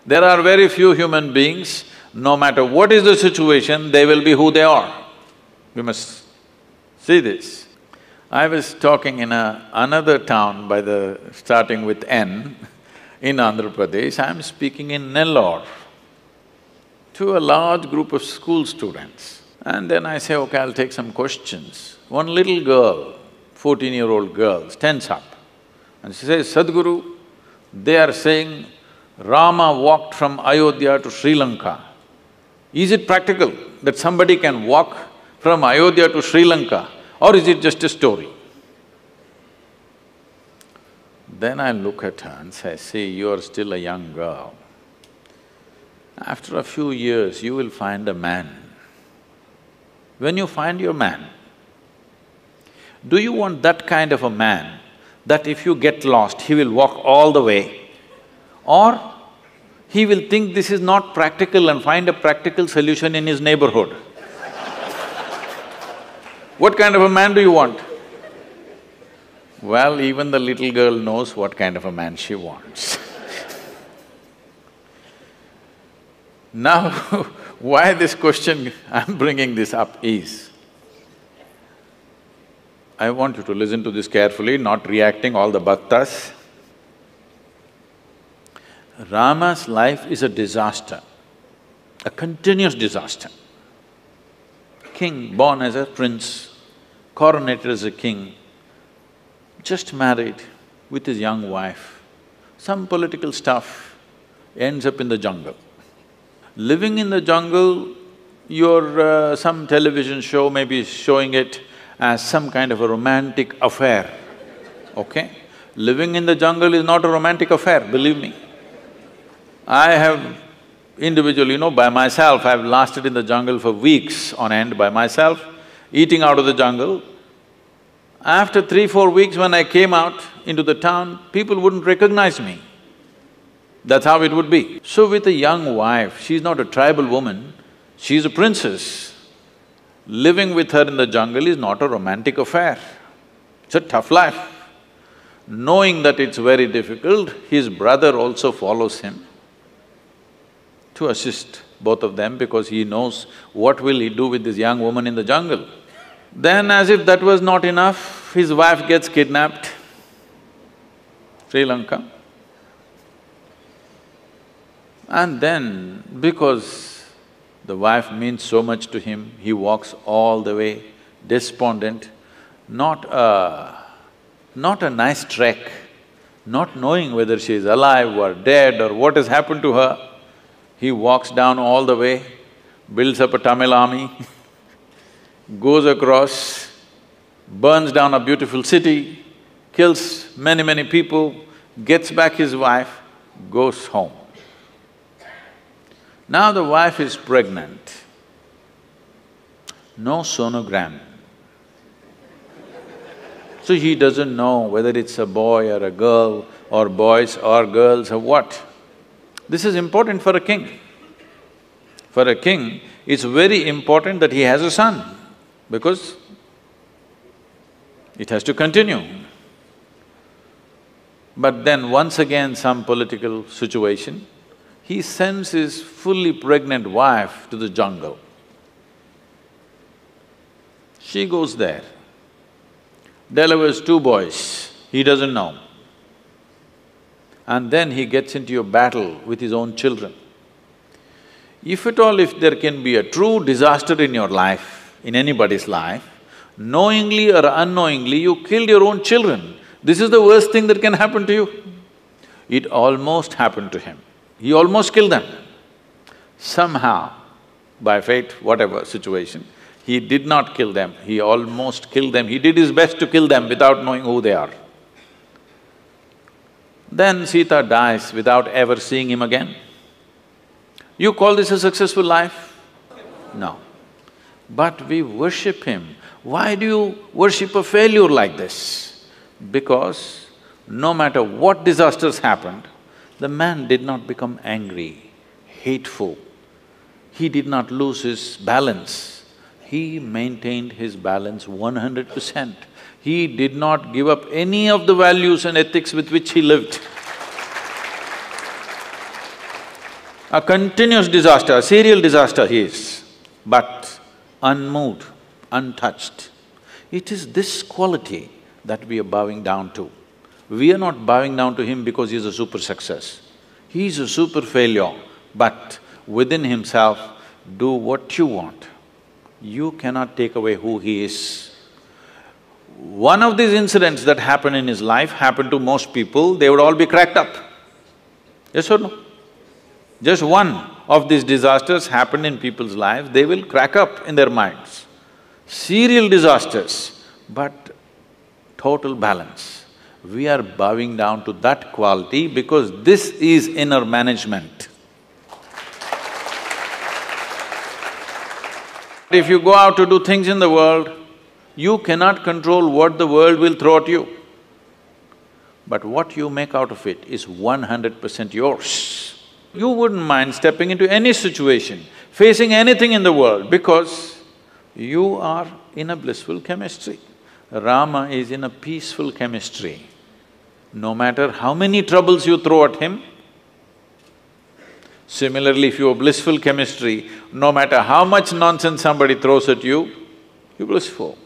There are very few human beings, no matter what is the situation, they will be who they are. We must see this. I was talking in another town starting with N, in Andhra Pradesh. I'm speaking in Nellore to a large group of school students. And then I say, okay, I'll take some questions. One little girl, 14-year-old girl, stands up and she says, Sadhguru, they are saying Rama walked from Ayodhya to Sri Lanka. Is it practical that somebody can walk from Ayodhya to Sri Lanka, or is it just a story? Then I look at her and say, see, you are still a young girl. After a few years, you will find a man. When you find your man, do you want that kind of a man that if you get lost, he will walk all the way? Or he will think this is not practical and find a practical solution in his neighborhood? What kind of a man do you want? Well, even the little girl knows what kind of a man she wants. Now, why this question I'm bringing this up is, I want you to listen to this carefully, not reacting all the bhaktas. Rama's life is a disaster, a continuous disaster. King born as a prince, coronated as a king, just married with his young wife, some political stuff, ends up in the jungle. Living in the jungle, some television show may be showing it as some kind of a romantic affair, okay? Living in the jungle is not a romantic affair, believe me. I have individually, by myself, I've lasted in the jungle for weeks on end by myself, eating out of the jungle. After 3-4 weeks when I came out into the town, people wouldn't recognize me. That's how it would be. So with a young wife, she's not a tribal woman, she's a princess. Living with her in the jungle is not a romantic affair. It's a tough life. Knowing that it's very difficult, his brother also follows him to assist both of them because he knows what will he do with this young woman in the jungle. Then as if that was not enough, his wife gets kidnapped, Sri Lanka. And then, because the wife means so much to him, he walks all the way, despondent, not a nice trek, not knowing whether she is alive or dead or what has happened to her. He walks down all the way, builds up a Tamil army, goes across, burns down a beautiful city, kills many people, gets back his wife, goes home. Now the wife is pregnant, no sonogram. So he doesn't know whether it's a boy or a girl or boys or girls or what. This is important for a king. For a king, it's very important that he has a son because it has to continue. But then once again some political situation, he sends his fully pregnant wife to the jungle. She goes there, delivers 2 boys, he doesn't know. And then he gets into a battle with his own children. If at all, if there can be a true disaster in your life, in anybody's life, knowingly or unknowingly you killed your own children, this is the worst thing that can happen to you. It almost happened to him. He almost killed them. Somehow, by fate, whatever situation, he did not kill them, he almost killed them. He did his best to kill them without knowing who they are. Then Sita dies without ever seeing him again. You call this a successful life? No. But we worship him. Why do you worship a failure like this? Because no matter what disasters happened, the man did not become angry, hateful. He did not lose his balance. He maintained his balance 100%. He did not give up any of the values and ethics with which he lived. A continuous disaster, a serial disaster he is, but unmoved, untouched. It is this quality that we are bowing down to. We are not bowing down to him because he's a super success. He's a super failure, but within himself, do what you want. You cannot take away who he is. One of these incidents that happened in his life happened to most people, they would all be cracked up. Yes or no? Just one of these disasters happened in people's lives, they will crack up in their minds. Serial disasters, but total balance. We are bowing down to that quality because this is inner management. If you go out to do things in the world, you cannot control what the world will throw at you. But what you make out of it is 100% yours. You wouldn't mind stepping into any situation, facing anything in the world because you are in a blissful chemistry. Rama is in a peaceful chemistry. No matter how many troubles you throw at him, similarly, if you have blissful chemistry, no matter how much nonsense somebody throws at you, you're blissful.